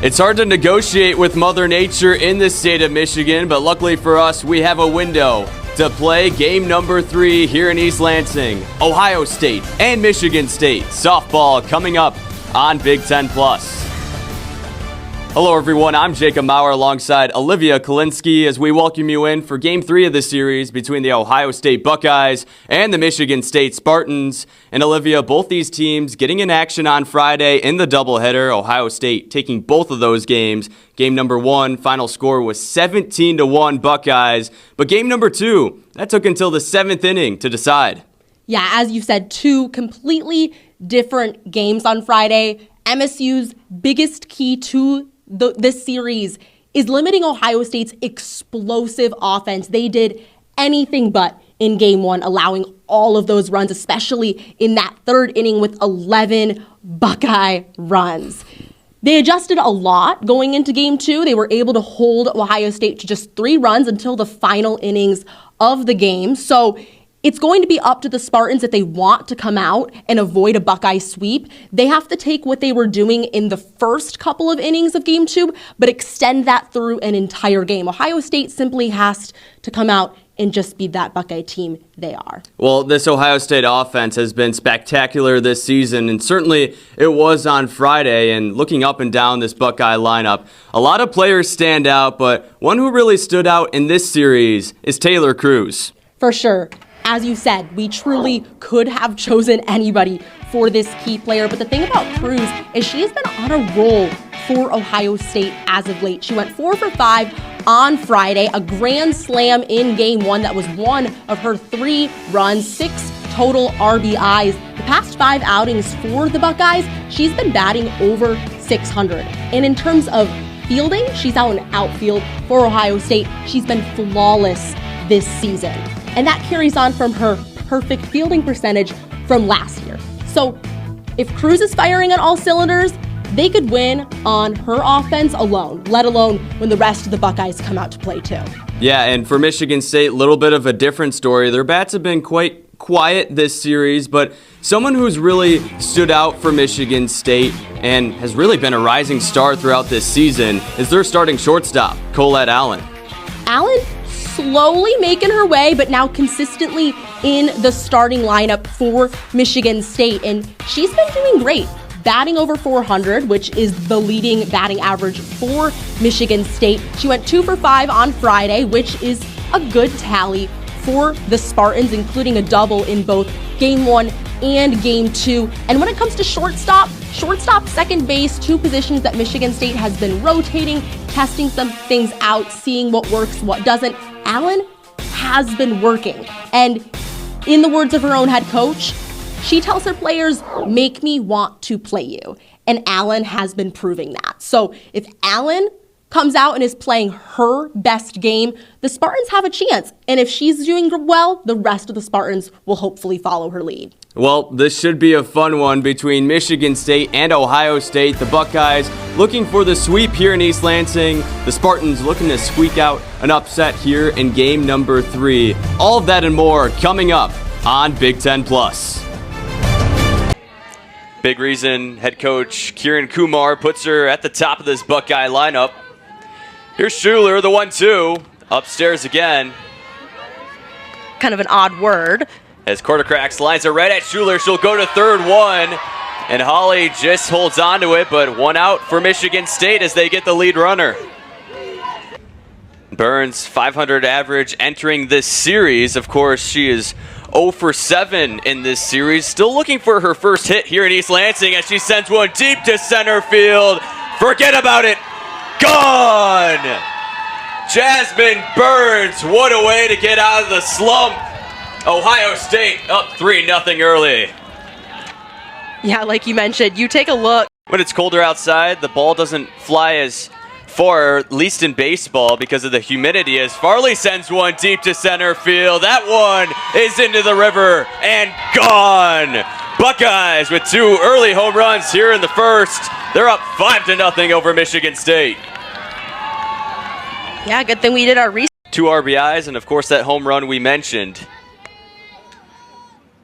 It's hard to negotiate with Mother Nature in the state of Michigan, but luckily for us, we have a window to play game number 3 here in East Lansing. Ohio State and Michigan State softball coming up on Big Ten Plus. Hello everyone, I'm Jacob Maurer alongside Olivia Kalinsky as we welcome you in for Game 3 of the series between the Ohio State Buckeyes and the Michigan State Spartans. And Olivia, both these teams getting in action on Friday in the doubleheader. Ohio State taking both of those games. Game number 1, final score was 17-1 Buckeyes. But game number 2, that took until the 7th inning to decide. Yeah, as you said, 2 completely different games on Friday. MSU's biggest key to this series is limiting Ohio State's explosive offense. They did anything but in game 1, allowing all of those runs, especially in that 3rd inning with 11 Buckeye runs. They adjusted a lot going into game 2. They were able to hold Ohio State to just 3 runs until the final innings of the game. So it's going to be up to the Spartans if they want to come out and avoid a Buckeye sweep. They have to take what they were doing in the first couple of innings of game 2, but extend that through an entire game. Ohio State simply has to come out and just be that Buckeye team they are. Well, this Ohio State offense has been spectacular this season, and certainly it was on Friday. And looking up and down this Buckeye lineup, a lot of players stand out, but one who really stood out in this series is Taylor Cruz. For sure. As you said, we truly could have chosen anybody for this key player. But the thing about Cruz is she has been on a roll for Ohio State as of late. She went 4 for 5 on Friday, a grand slam in game 1 that was one of her 3 runs, 6 total RBIs. The past 5 outings for the Buckeyes, she's been batting over 600. And in terms of fielding, she's out in outfield for Ohio State. She's been flawless this season. And that carries on from her perfect fielding percentage from last year. So if Cruz is firing on all cylinders, they could win on her offense alone, let alone when the rest of the Buckeyes come out to play too. Yeah, and for Michigan State, a little bit of a different story. Their bats have been quite quiet this series, but someone who's really stood out for Michigan State and has really been a rising star throughout this season is their starting shortstop, Colette Allen. Allen slowly making her way, but now consistently in the starting lineup for Michigan State. And she's been doing great, batting over 400, which is the leading batting average for Michigan State. She went 2 for 5 on Friday, which is a good tally for the Spartans, including a double in both game 1 and game 2. And when it comes to shortstop, second base, 2 positions that Michigan State has been rotating, testing some things out, seeing what works, what doesn't. Allen has been working. And in the words of her own head coach, she tells her players, make me want to play you. And Allen has been proving that. So if Allen comes out and is playing her best game, the Spartans have a chance. And if she's doing well, the rest of the Spartans will hopefully follow her lead. Well, this should be a fun one between Michigan State and Ohio State. The Buckeyes looking for the sweep here in East Lansing. The Spartans looking to squeak out an upset here in game number 3. All of that and more coming up on Big Ten Plus. Big reason head coach Kieran Kumar puts her at the top of this Buckeye lineup. Here's Schuler, the 1-2, upstairs again. Kind of an odd word. As Quartercracks lines it right at Schuler, she'll go to third 1. And Holly just holds on to it, but 1 out for Michigan State as they get the lead runner. Burns, 500 average entering this series. Of course, she is 0 for 7 in this series. Still looking for her first hit here in East Lansing as she sends one deep to center field. Forget about it. Gone! Jasmine Burns, what a way to get out of the slump. Ohio State up 3-0 early. Yeah, like you mentioned, you take a look. When it's colder outside, the ball doesn't fly as far, at least in baseball, because of the humidity, as Farley sends one deep to center field. That one is into the river and gone. Buckeyes with 2 early home runs here in the first. They're up 5-0 over Michigan State. Yeah, good thing we did our research. 2 RBIs and, of course, that home run we mentioned.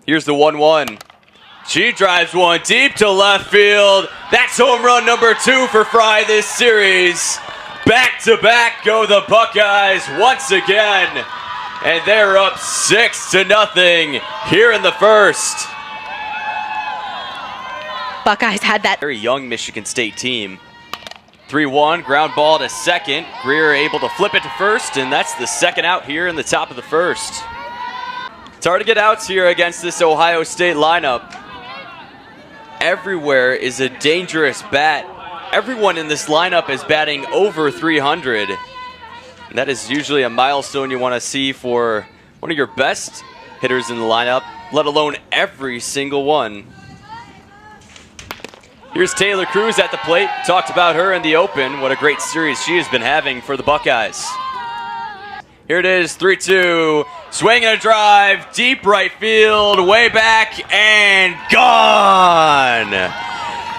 Here's the 1-1. She drives one deep to left field. That's home run number 2 for Fry this series. Back to back go the Buckeyes once again. And they're up 6-0 here in the first. Buckeyes had that Very young Michigan State team. 3-1, ground ball to second. Greer able to flip it to first, and that's the second out here in the top of the first. It's hard to get outs here against this Ohio State lineup. Everywhere is a dangerous bat. Everyone in this lineup is batting over 300. And that is usually a milestone you want to see for one of your best hitters in the lineup, let alone every single one. Here's Taylor Cruz at the plate. Talked about her in the open. What a great series she has been having for the Buckeyes. Here it is, 3-2. Swing and a drive, deep right field, way back, and gone.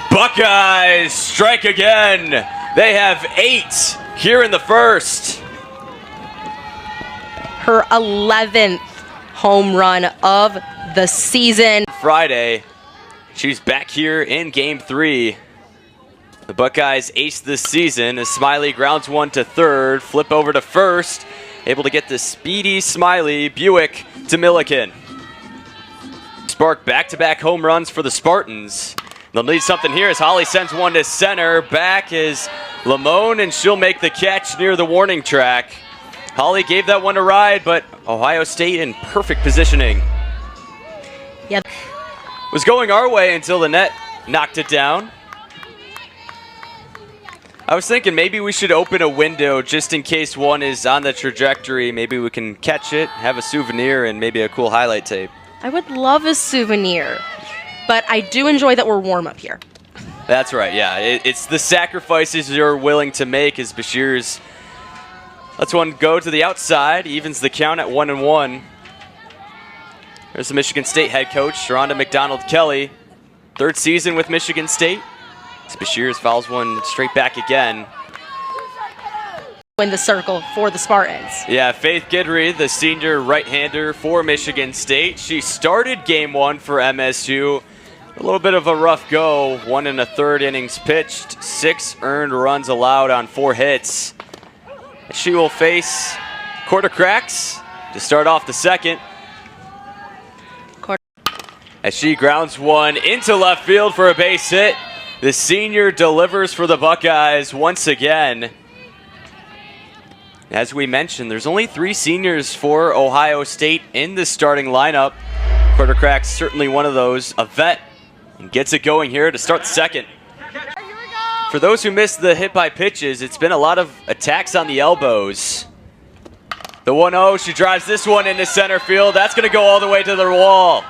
Buckeyes strike again. They have 8 here in the first. her 11th home run of the season. Friday, she's back here in Game 3. The Buckeyes ace this season as Smiley grounds one to third, flip over to first, able to get the speedy Smiley Buick to Milliken. Spark back-to-back home runs for the Spartans. They'll need something here as Holly sends one to center. Back is Lamone, and she'll make the catch near the warning track. Holly gave that one a ride, but Ohio State in perfect positioning. Yeah. Was going our way until the net knocked it down. I was thinking maybe we should open a window just in case one is on the trajectory. Maybe we can catch it, have a souvenir, and maybe a cool highlight tape. I would love a souvenir, but I do enjoy that we're warm up here. That's right, yeah. It's the sacrifices you're willing to make as Bashir's lets one go to the outside, evens the count at 1-1. There's the Michigan State head coach, Sharonda McDonald-Kelly. Third season with Michigan State. Bashir fouls one straight back again. In the circle for the Spartans. Yeah, Faith Guidry, the senior right-hander for Michigan State. She started game one for MSU. A little bit of a rough go. 1 1/3 innings pitched. 6 earned runs allowed on 4 hits. She will face quarter cracks to start off the second. As she grounds one into left field for a base hit. The senior delivers for the Buckeyes once again. As we mentioned, there's only 3 seniors for Ohio State in the starting lineup. Quarter cracks certainly one of those. A vet and gets it going here to start the second. For those who missed the hit by pitches, it's been a lot of attacks on the elbows. The 1-0, she drives this one into center field. That's going to go all the way to the wall.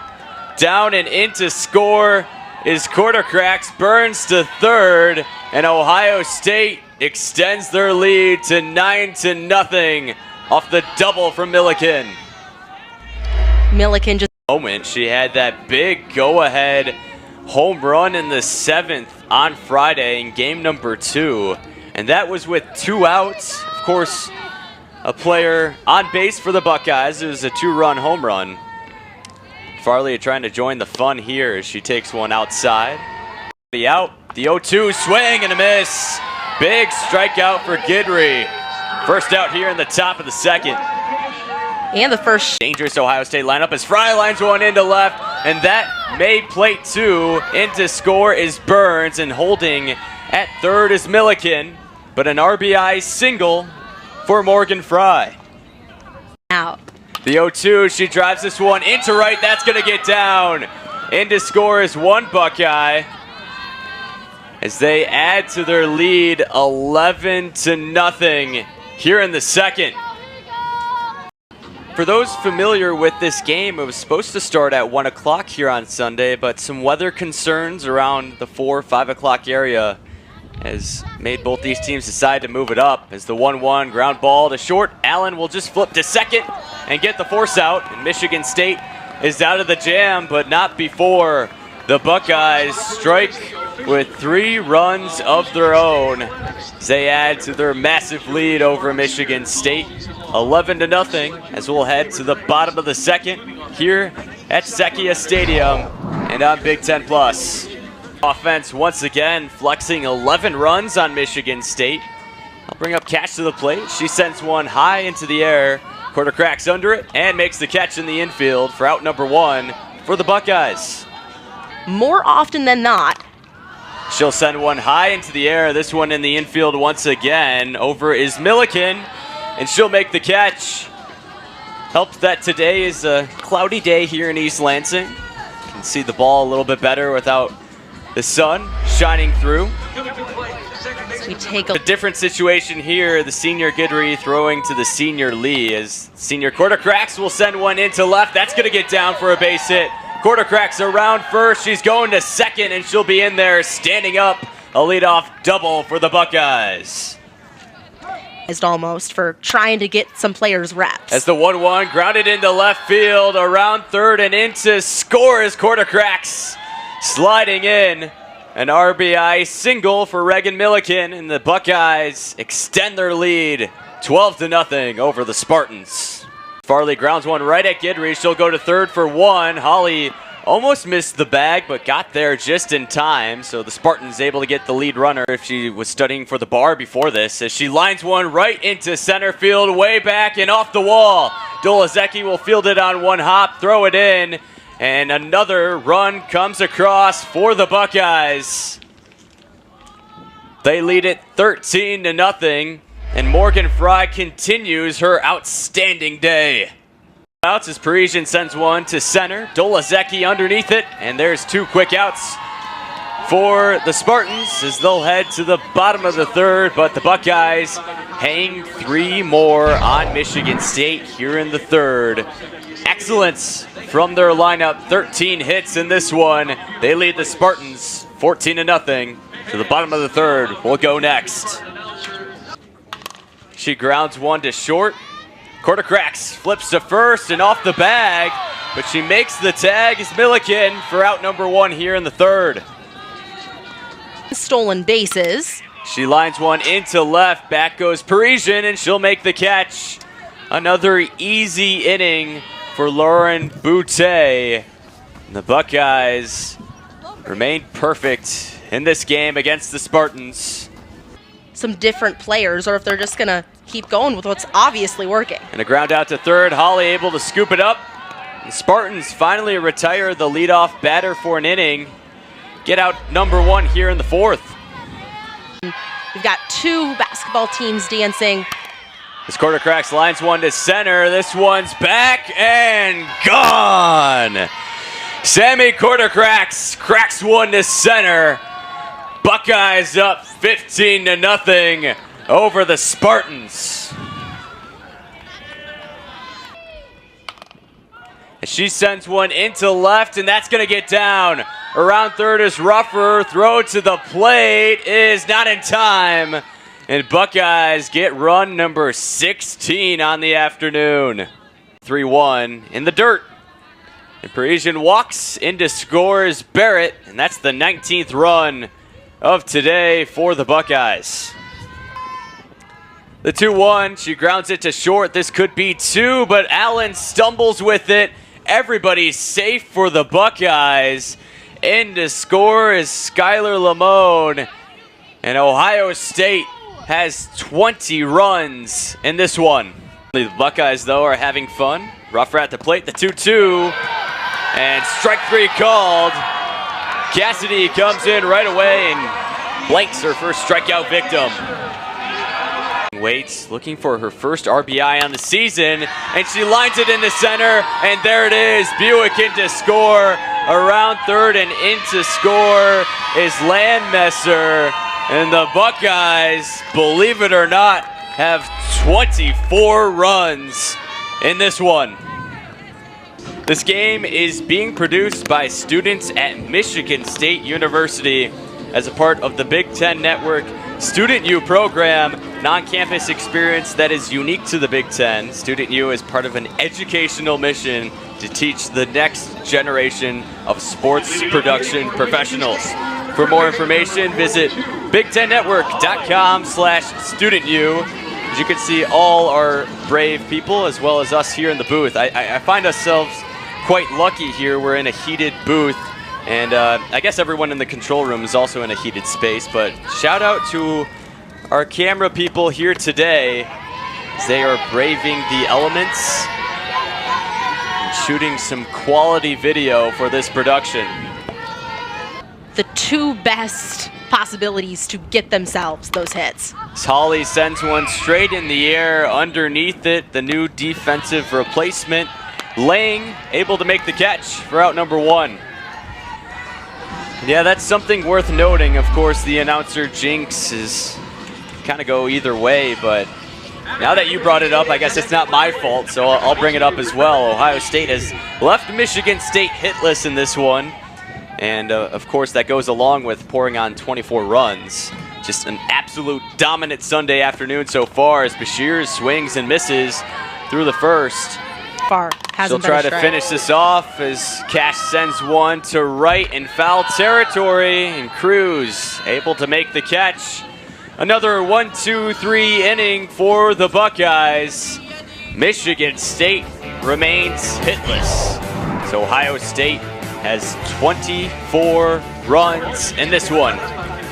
Down and in to score is quarter cracks. Burns to third, and Ohio State extends their lead to 9-0 off the double from Milliken. Milliken just Moment, she had that big go-ahead home run in the 7th on Friday in game number 2, and that was with 2 outs. Of course, a player on base for the Buckeyes. It was a 2-run home run. Farley trying to join the fun here as she takes one outside. The out, the 0-2 swing and a miss. Big strikeout for Guidry. First out here in the top of the second. and the first. Dangerous Ohio State lineup as Fry lines one into left, and that made plate 2. Into score is Burns, and holding at third is Milliken, but an RBI single for Morgan Fry. Out. The 0-2, she drives this one into right. That's going to get down. Into score is one Buckeye as they add to their lead 11-0 here in the second. For those familiar with this game, it was supposed to start at 1 o'clock here on Sunday, but some weather concerns around the 4-5 o'clock area has made both these teams decide to move it up. As the 1-1 ground ball to short, Allen will just flip to second and get the force out. And Michigan State is out of the jam, but not before the Buckeyes strike with 3 runs of their own as they add to their massive lead over Michigan State. 11-0 as we'll head to the bottom of the second here at Sekia Stadium. And on Big Ten Plus. Offense once again flexing 11 runs on Michigan State. I'll bring up Cash to the plate. She sends one high into the air. Quarter cracks under it and makes the catch in the infield for out number 1 for the Buckeyes. More often than not, she'll send one high into the air. This one in the infield once again. Over is Milliken, and she'll make the catch. Helped that today is a cloudy day here in East Lansing. You can see the ball a little bit better without the sun shining through. we take A different situation here. The senior Guidry throwing to the senior Lee as senior Quarter Cracks will send one into left. That's going to get down for a base hit. Quarter Cracks around first. She's going to second, and she'll be in there standing up. A leadoff double for the Buckeyes. Almost for trying to get some players reps. As the 1-1 grounded into left field, around third and into score is Quarter Cracks sliding in. An RBI single for Reagan Milliken, and the Buckeyes extend their lead 12-0 over the Spartans. Farley grounds one right at Guidry. She'll go to third for 1. Holly almost missed the bag, but got there just in time. So the Spartans able to get the lead runner if she was studying for the bar before this, as she lines one right into center field, way back and off the wall. Dolazecki will field it on one hop, throw it in, and another run comes across for the Buckeyes. They lead it 13-0, and Morgan Fry continues her outstanding day. Outs as Parisian sends one to center. Dolazecki underneath it, and there's 2 quick outs for the Spartans as they'll head to the bottom of the third, but the Buckeyes hang 3 more on Michigan State here in the third. Excellence from their lineup, 13 hits in this one. They lead the Spartans 14-0 to the bottom of the third. We'll go next. She grounds one to short. Quarter Cracks flips to first and off the bag, but she makes the tag as Milliken for out number 1 here in the third. Stolen bases. She lines one into left. Back goes Parisian, and she'll make the catch. Another easy inning for Lauren Boutte. The Buckeyes remain perfect in this game against the Spartans. Some different players, or if they're just going to keep going with what's obviously working. And a ground out to third. Holly able to scoop it up. The Spartans finally retire the leadoff batter for an inning. Get out number 1 here in the fourth. We've got 2 basketball teams dancing. This Quarter Cracks lines one to center. This one's back and gone. Sammy Quarter Cracks cracks one to center. Buckeyes up 15-0 over the Spartans. And she sends one into left, and that's going to get down. Around third is Ruffer. Throw to the plate is not in time. And Buckeyes get run number 16 on the afternoon. 3-1 in the dirt. And Parisian walks into scores Barrett, and that's the 19th run of today for the Buckeyes. The 2-1, she grounds it to short. This could be 2, but Allen stumbles with it. Everybody's safe for the Buckeyes. In to score is Skylar Lamone. And Ohio State has 20 runs in this one. The Buckeyes, though, are having fun. Ruffer at the plate, the 2-2. And strike 3 called. Cassidy comes in right away and blanks her first strikeout victim. Waits, looking for her first RBI on the season, and she lines it into center, and there it is. Buick into score. Around third and into score is Landmesser. And the Buckeyes, believe it or not, have 24 runs in this one. This game is being produced by students at Michigan State University as a part of the Big Ten Network Student U program, non-campus experience that is unique to the Big Ten. Student U is part of an educational mission to teach the next generation of sports production professionals. For more information, visit BigTenNetwork.com/StudentU. As you can see, all our brave people, as well as us here in the booth. I find ourselves quite lucky here. We're in a heated booth And I guess everyone in the control room is also in a heated space, but shout out to our camera people here today as they are braving the elements and shooting some quality video for this production. The two best possibilities to get themselves those hits. Holly sends one straight in the air underneath it. The new defensive replacement, Lang, able to make the catch for out number 1. Yeah, that's something worth noting. Of course, the announcer jinx is kind of go either way, but now that you brought it up, I guess it's not my fault, so I'll bring it up as well. Ohio State has left Michigan State hitless in this one. And of course, that goes along with pouring on 24 runs. Just an absolute dominant Sunday afternoon so far as Bashir swings and misses through the first. She'll try to finish this off as Cash sends one to right in foul territory, and Cruz able to make the catch. Another 1-2-3 inning for the Buckeyes. Michigan State remains hitless. So Ohio State has 24 runs in this one.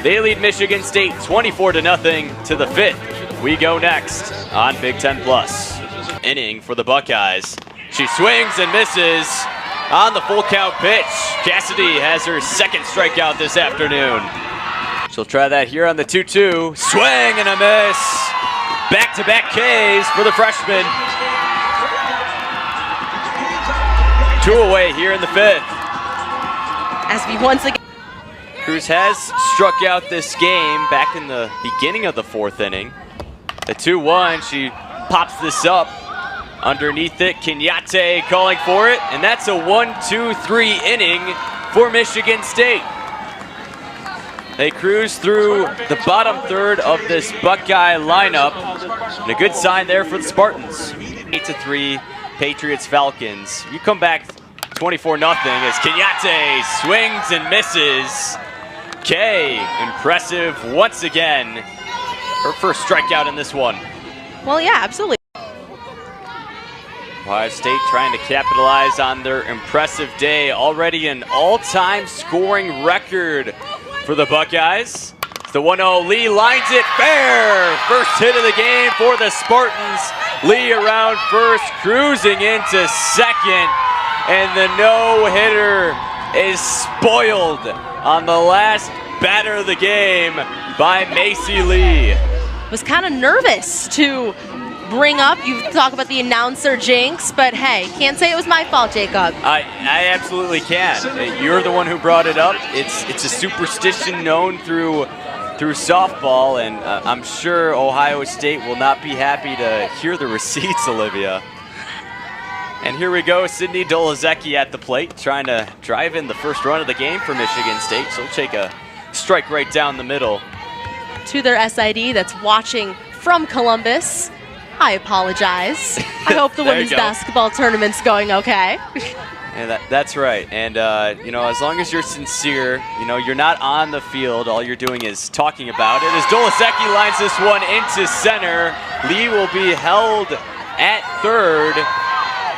They lead Michigan State 24-0 to the 5th. We go next on Big Ten Plus. Inning for the Buckeyes. She swings and misses on the full count pitch. Cassidy has her second strikeout this afternoon. She'll try that here on the 2-2. Swing and a miss. Back-to-back Ks for the freshman. 2 away here in the 5th. As we once again. Cruz has struck out this game back in the beginning of the 4th inning. The 2-1, she pops this up. Underneath it, Kenyatte calling for it, and that's a 1-2-3 inning for Michigan State. They cruise through the bottom third of this Buckeye lineup, and a good sign there for the Spartans. 8-3, Patriots-Falcons. You come back 24-0 as Kenyatte swings and misses. Kay, impressive once again. Her first strikeout in this one. Well, yeah, absolutely. Ohio State trying to capitalize on their impressive day. Already an all-time scoring record for the Buckeyes. It's the 1-0. Lee lines it fair. First hit of the game for the Spartans. Lee around first, cruising into second. And the no-hitter is spoiled on the last batter of the game by Macy Lee. Was kind of nervous to bring up. You talk about the announcer jinx, but hey, can't say it was my fault, Jacob. I absolutely can. You're the one who brought it up. It's a superstition known through softball, and I'm sure Ohio State will not be happy to hear the receipts, Olivia. And here we go, Sydney Dolazecki at the plate, trying to drive in the first run of the game for Michigan State. She'll take a strike right down the middle. To their SID that's watching from Columbus, I apologize. I hope the women's basketball tournament's going okay. Yeah, that's right. And, as long as you're sincere, you're not on the field. All you're doing is talking about it. As Dolazecki lines this one into center, Lee will be held at third.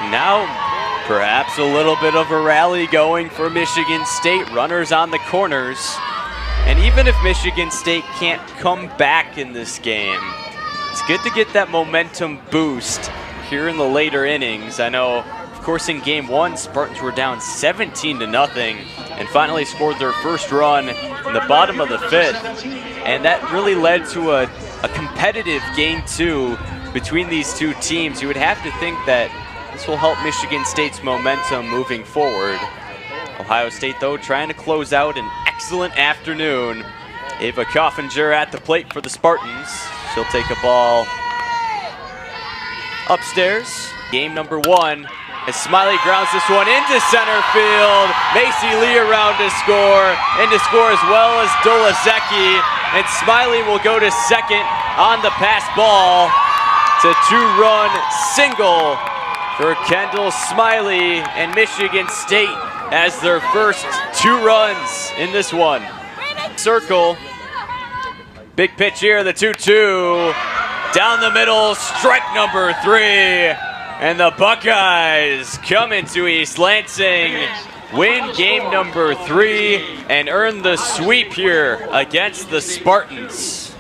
Now, perhaps a little bit of a rally going for Michigan State. Runners on the corners. And even if Michigan State can't come back in this game, it's good to get that momentum boost here in the later innings. I know, of course, in game 1, Spartans were down 17-0 and finally scored their first run in the bottom of the 5th. And that really led to a competitive game 2 between these two teams. You would have to think that this will help Michigan State's momentum moving forward. Ohio State, though, trying to close out an excellent afternoon. Ava Coffinger at the plate for the Spartans. She'll take a ball upstairs. Game number 1 as Smiley grounds this one into center field. Macy Lee around to score, and to score as well as Dolazecki. And Smiley will go to second on the pass ball. It's a 2-run single for Kendall Smiley, and Michigan State has their first 2 runs in this one. Circle. Big pitch here, the 2-2. Down the middle, strike number 3. And the Buckeyes come into East Lansing win game number 3 and earn the sweep here against the Spartans.